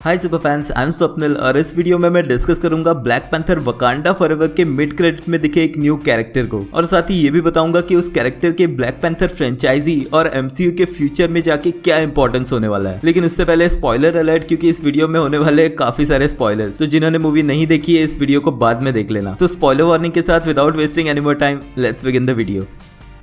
Hi super fans, I am Swapnil और इस video में मैं डिस्कस करूंगा ब्लैक पैंथर वकांडा फॉरएवर के मिड क्रेडिट में दिखे एक न्यू कैरेक्टर को, और साथ ही ये भी बताऊंगा कि उस कैरेक्टर के ब्लैक पैंथर फ्रेंचाइजी और एमसीयू के फ्यूचर में जाके क्या इंपॉर्टेंस होने वाला है। लेकिन उससे पहले स्पॉइलर अलर्ट, क्योंकि इस वीडियो में होने वाले काफी सारे स्पॉयलर्स, तो जिन्होंने मूवी नहीं देखी है इस वीडियो को बाद में देख लेना। तो स्पॉइलर वार्निंग के साथ without wasting any more time, let's begin the video.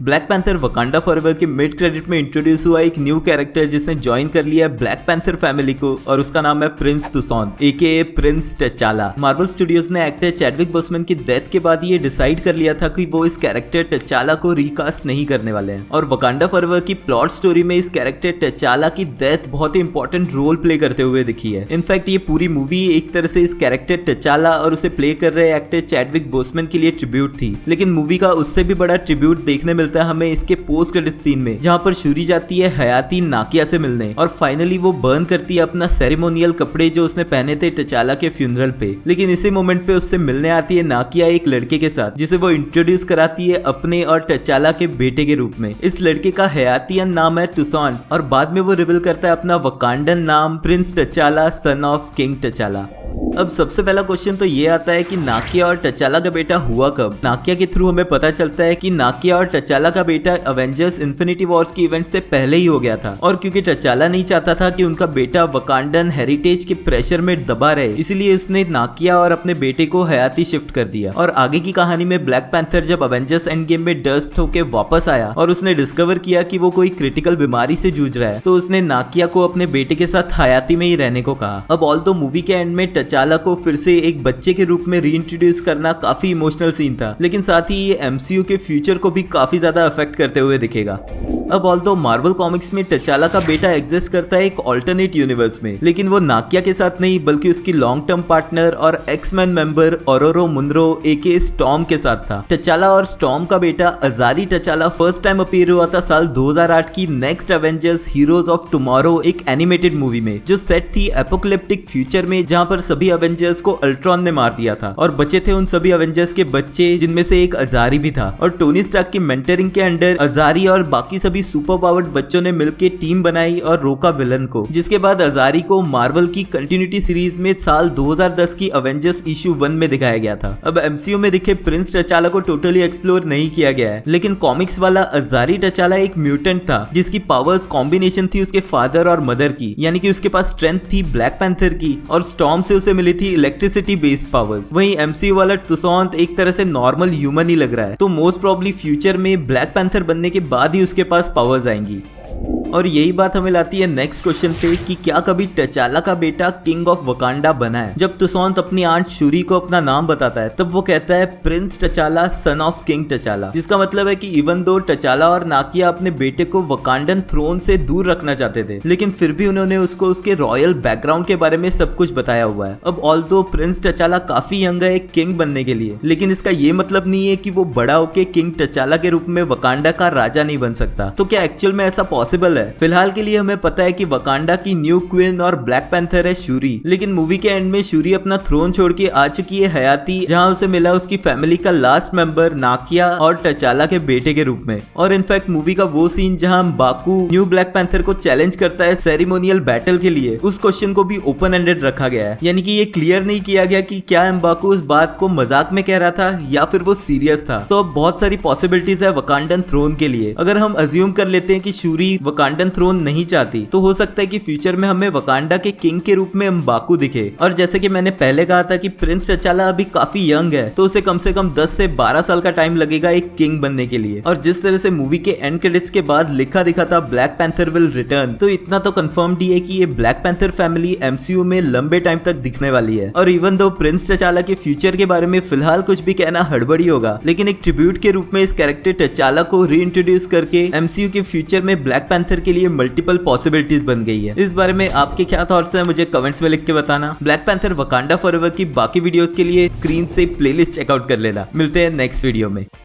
Black panther Wakanda forever के मिड क्रेडिट में इंट्रोड्यूस हुआ एक न्यू कैरेक्टर जिसने ज्वाइन कर लिया ब्लैक पैंथर फैमिली को, और उसका नाम है प्रिंस तुसॉन एके प्रिंस टचाला। मार्वल स्टूडियोज ने एक्टर चैडविक बोसमैन की डेथ के बाद ये डिसाइड कर लिया था कि वो इस कैरेक्टर टचाला को रिकास्ट नहीं करने वाले हैं, और वकांडा फॉरएवर की प्लॉट स्टोरी में इस कैरेक्टर टचाला की डेथ बहुत ही इंपॉर्टेंट रोल प्ले करते हुए दिखी है। इनफैक्ट ये पूरी मूवी एक तरह से इस कैरेक्टर टचाला और उसे प्ले कर रहे एक्टर चैडविक बोसमैन के लिए ट्रिब्यूट थी। लेकिन मूवी का उससे भी बड़ा ट्रिब्यूट देखने मिलता है हमें इसके पोस्ट क्रेडिट सीन में, जहां पर शूरी जाती है हयाती नाकिया से मिलने, और फाइनली वो बर्न करती है अपना सेरेमोनियल कपड़े जो उसने पहने थे टचाला के फ्यूनरल पे। लेकिन इसी मोमेंट पे उससे मिलने आती है नाकिया एक लड़के के साथ, जिसे वो इंट्रोड्यूस कराती है अपने और टचाला के बेटे के रूप में। इस लड़के का हयातियन नाम है तुसॉन, और बाद में वो रिवील करता है अपना वकांडन नाम Prince T'Challa, son of King T'Challa. अब सबसे पहला क्वेश्चन तो ये आता है कि नाकिया और टचाला का बेटा हुआ कब। नाकिया के थ्रू हमें पता चलता है कि नाकिया और टचाला का बेटा अवेंजर्स इन्फिनिटी वॉर्स की इवेंट से पहले ही हो गया था, और क्योंकि टचाला नहीं चाहता था कि उनका बेटा वकांडन हेरिटेज के प्रेशर में दबा रहे, इसलिए उसने नाकिया और अपने बेटे को हयाती शिफ्ट कर दिया। और आगे की कहानी में ब्लैक पैंथर जब अवेंजर्स एंड गेम में डस्ट होके वापस आया और उसने डिस्कवर किया कि वो कोई क्रिटिकल बीमारी से जूझ रहा है, तो उसने नाकिया को अपने बेटे के साथ हयाती में ही रहने को कहा। अब ऑल्दो मूवी के एंड में टचाला को फिर से एक बच्चे के रूप में रीइंट्रोड्यूस करना काफी इमोशनल सीन था, लेकिन साथ ही ये एमसीयू के फ्यूचर को भी काफी ज्यादा अफेक्ट करते हुए दिखेगा। अब ऑल्दो मार्वल कॉमिक्स में टचाला का बेटा एग्जिस्ट करता है एक ऑल्टरनेट यूनिवर्स में, लेकिन वो नाकिया के साथ नहीं बल्कि उसकी लॉन्ग टर्म पार्टनर और एक्समैन मेंबर ओरोरो मुंद्रो एके स्टॉर्म के साथ था। टचाला और स्टॉर्म का बेटा अजारी टचाला फर्स्ट टाइम अपीयर हुआ था साल 2008 की next Avengers heroes of tomorrow एक एनिमेटेड मूवी में, जो सेट थी एपोकलिप्टिक फ्यूचर में, जहां पर सभी अवेंजर्स को अल्ट्रॉन ने मार दिया था, और बचे थे उन सभी अवेंजर्स के बच्चे, जिनमें से एक अजारी भी था। और टोनी स्टार्क की मेंटरिंग के अंडर अजारी और बाकी सभी सुपर पावर्ड बच्चों ने मिलकर टीम बनाई और रोका विलन को, जिसके बाद अजारी को मार्वल की कंटिन्यूटी सीरीज में साल 2010 की अवेंजर्स इशू 1 में दिखाया गया था। अब एमसीयू में दिखे प्रिंस टचाला को टोटली एक्सप्लोर नहीं किया गया है, लेकिन कॉमिक्स वाला अजारी टचाला एक म्यूटेंट था जिसकी पावर्स कॉम्बिनेशन थी उसके फादर और मदर की, यानी कि उसके पास स्ट्रेंथ थी ब्लैक पैंथर की, और स्टॉर्म से उसे मिली थी इलेक्ट्रिसिटी बेस्ड पावर्स। वहीं एमसीयू वाला तुसॉन एक तरह से नॉर्मल ह्यूमन ही लग रहा है, तो मोस्ट प्रोबब्ली फ्यूचर में ब्लैक पैंथर बनने के बाद ही उसके पास पावर्स आएंगी। और यही बात हमें लाती है नेक्स्ट क्वेश्चन पे कि क्या कभी टचाला का बेटा किंग ऑफ वकांडा बना है। जब तुसॉन अपनी आंट शूरी को अपना नाम बताता है तब वो कहता है Prince T'Challa, son of King T'Challa, जिसका मतलब है कि इवन दो टचाला और नाकिया अपने बेटे को वकांडन थ्रोन से दूर रखना चाहते थे, लेकिन फिर भी उन्होंने उसको उसके रॉयल बैकग्राउंड के बारे में सब कुछ बताया हुआ है। अब ऑल्दो प्रिंस टचाला काफी यंग है एक किंग बनने के लिए, लेकिन इसका ये मतलब नहीं है कि वो बड़ा होके किंग टचाला के रूप में वकांडा का राजा नहीं बन सकता। तो क्या एक्चुअल में ऐसा पॉसिबल है? फिलहाल के लिए हमें पता है कि वकांडा की न्यू क्वीन और ब्लैक पैंथर है शूरी, लेकिन मूवी के एंड में शूरी अपना थ्रोन छोड़ के आ चुकी है हयाती, जहां उसे मिला उसकी फैमिली का लास्ट मेंबर नाकिया और टचाला के बेटे के रूप में। और इनफैक्ट मूवी का वो सीन जहां बाकू न्यू ब्लैक पैंथर को चैलेंज करता है सेरेमोनियल बैटल के लिए, उस क्वेश्चन को भी ओपन एंडेड रखा गया है, यानी कि ये क्लियर नहीं किया गया कि क्या एम्बाकू उस बात को मजाक में कह रहा था या फिर वो सीरियस था। तो अब बहुत सारी पॉसिबिलिटीज है वकांडन थ्रोन के लिए। अगर हम अज्यूम कर लेते हैं कि शूरी वकांडन थ्रोन नहीं चाहती, तो हो सकता है कि फ्यूचर में हमें वकांडा के किंग के रूप में एम्बाकू दिखे। और जैसे कि मैंने पहले कहा था कि प्रिंस टचाला अभी काफी यंग है, तो उसे कम से कम 10 से 12 साल का टाइम लगेगा एक किंग बनने के लिए। और जिस तरह से मूवी के एंड क्रेडिट्स के बाद लिखा दिखा था ब्लैक पैंथर विल रिटर्न, तो इतना तो कंफर्म्ड ही है कि ये ब्लैक पैंथर फैमिली एमसीयू में लंबे टाइम तक दिखने वाली है। और इवन दो प्रिंस टचाला के फ्यूचर के बारे में फिलहाल कुछ भी कहना हड़बड़ी होगा, लेकिन एक ट्रिब्यूट के रूप में इस कैरेक्टर टचाला को रीइंट्रोड्यूस करके एमसीयू के फ्यूचर में ब्लैक पैंथर के लिए मल्टीपल पॉसिबिलिटीज बन गई है। इस बारे में आपके क्या थॉट्स हैं मुझे कमेंट्स में लिख के बताना। ब्लैक पैंथर वकांडा फॉरएवर की बाकी वीडियोस के लिए स्क्रीन से प्लेलिस्ट चेकआउट कर लेना। मिलते हैं नेक्स्ट वीडियो में।